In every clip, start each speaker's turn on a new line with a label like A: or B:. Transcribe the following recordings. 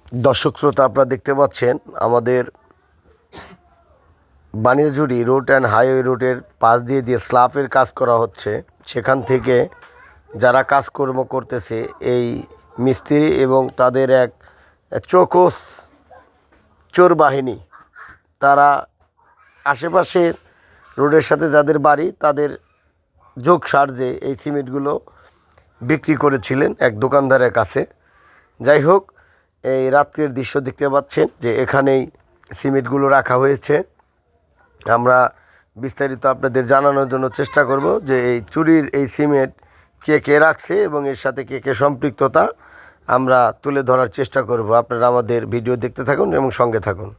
A: দর্শক শ্রোতা, আপনারা দেখতে পাচ্ছেন আমাদের বানিয়াজুরি রোড অ্যান্ড হাইওয়ে রোডের পাশ দিয়ে স্ল্যাবের কাজ করা হচ্ছে। সেখান থেকে যারা কাজকর্ম করতেছে এই মিস্ত্রি এবং তাদের এক চৌকস চোর বাহিনী, তারা আশেপাশের রোডের সাথে যাদের বাড়ি তাদের যোগ সাহায্যে এই সিমেন্টগুলো বিক্রি করেছিলেন এক দোকানদারের কাছে। যাই হোক, এই রাত্রের দৃশ্য দেখতে পাচ্ছেন যে এখানেই সিমেন্টগুলো রাখা হয়েছে। আমরা বিস্তারিত আপনাদের জানানোর জন্য চেষ্টা করব যে এই চুরির এই সিমেন্ট কে কে রাখছে এবং এর সাথে কে কে সম্পৃক্ততা আমরা তুলে ধরার চেষ্টা করব। আপনারা আমাদের ভিডিও দেখতে থাকুন এবং সঙ্গে থাকুন।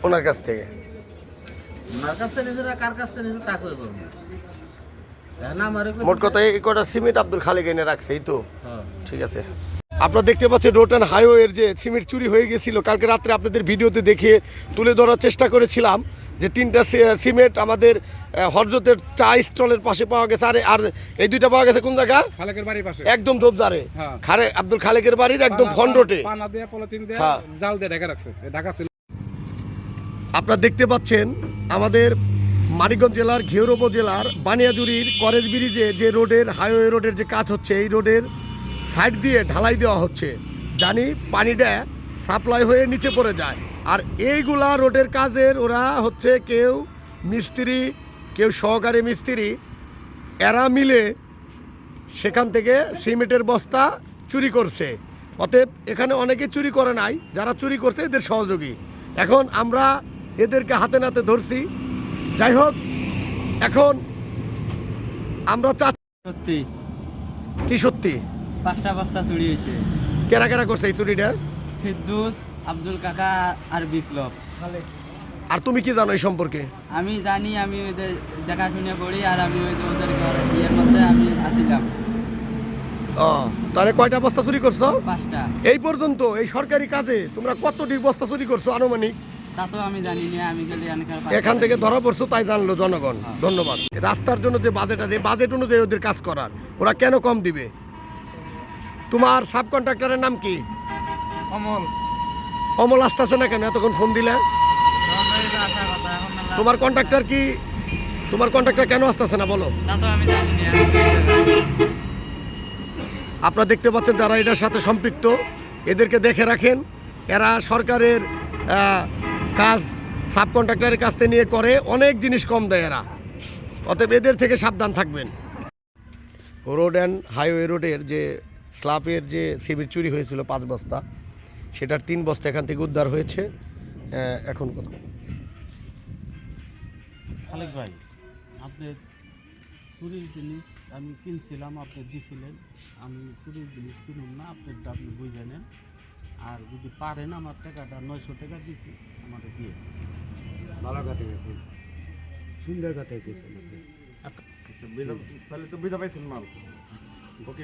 A: ওনার কাছ থেকে মোট কথা এই কটা সিমেন্ট আব্দুল খালেক এনে রাখছে, এই তো ঠিক আছে। আপনারা দেখতে পাচ্ছেন রোড অ্যান্ড হাইওয়ের যে সিমেন্ট চুরি হয়ে গেছিল কালকে রাত্রে, আপনাদের ভিডিওতে দেখিয়ে তুলে ধরার চেষ্টা করেছিলাম যে 3টা সিমেন্ট আমাদের হরজতের চা স্টলের পাশে পাওয়া গেছে। আর এই 2টা পাওয়া গেছে কোন জায়গা? খালেকের বাড়ির পাশে, একদম দোবদারে আব্দুল খালেকের বাড়ির একদম ফ্রন্ট রোডে জাল দিয়ে ঢাকা রাখছে। আপনারা দেখতে পাচ্ছেন আমাদের মানিকগঞ্জ জেলার ঘিওর উপজেলার বানিয়াজুরির কলেজ ব্রিজে যে রোডের হাইওয়ে রোডের যে কাজ হচ্ছে, এই রোডের সাইড দিয়ে ঢালাই দেওয়া হচ্ছে, জানি পানিটা সাপ্লাই হয়ে নিচে পড়ে যায়। আর এইগুলা রোডের কাজের ওরা হচ্ছে কেউ মিস্ত্রি, কেউ সহকারী মিস্ত্রি, এরা মিলে সেখান থেকে সিমেন্টের বস্তা চুরি করছে। অতএব এখানে অনেকে চুরি করে নাই, যারা চুরি করছে এদের সহযোগী। এখন আমরা এদেরকে হাতে নাতে ধরছি। যাই হোক, এখন আমরা
B: সত্যি
A: কি সত্যি
B: 5টা বস্তা চুরি হয়েছে।
A: কেরা কেরা করছে এই চুরিটা?
B: ফিরদৌস, আব্দুল কাকা আর বিপ্লব।
A: আর তুমি কি জানো এই সম্পর্কে?
B: আমি জানি, আমি ওদের দেখাশুনে করি, আর আমি ওই যে ওদের ইয়ের মধ্যে আমি আসিলাম।
A: তাহলে কয়টা বস্তা চুরি করছো?
B: 5টা।
A: এই পর্যন্ত এই সরকারি কাজে তোমরা কতটি বস্তা চুরি করছো আনুমানিক?
B: তা তো আমি জানি না, আমি খালি
A: এখান থেকে ধরা পড়ছো তাই জানলো জনগণ। ধন্যবাদ। রাস্তার জন্য যে বাজেট আছে, বাজেট অনুযায়ী ওদের কাজ করার, ওরা কেন কম দিবে? তোমার সাব কন্ট্রাক্টরের নাম কি?
B: অমল।
A: অমল আসতেছে না কেন? এতক্ষণ ফোন দিলে তোমার কন্ট্রাক্টর কি, তোমার কন্ট্রাক্টর কেন আসতেছে না বলো?
B: তা তো আমি জানি না।
A: আপনারা দেখতে পাচ্ছেন যারা এটার সাথে সম্পৃক্ত, এদেরকে দেখে রাখেন। এরা সরকারের কাজ সাব কন্ট্রাক্টরের কাছ থেকে নিয়ে করে, অনেক জিনিস কম দেয় এরা। অতএব এদের থেকে সাবধান থাকবেন। রোড অ্যান্ড হাইওয়ে রোডের যে স্ল্যাবের যে সিমেন্ট চুরি হয়েছিল 5 বস্তা, সেটার 3 বস্তা এখান থেকে উদ্ধার হয়েছে। এখন কথা
C: খালেক ভাই, আপনার চুরির জিনিস আমি কিনছিলাম, আপনি দিছিলেন। আমি চুরির জিনিস কিনুন না, আপনারটা আপনি বুঝে নেন। আর যদি পারেন আমার টাকাটা 900 টাকা দিছি, আমার দিয়ে ভালো কথা গেছে, সুন্দর কথা গেছে। তাহলে তো বুঝা পাইছেন মাল। ওকে।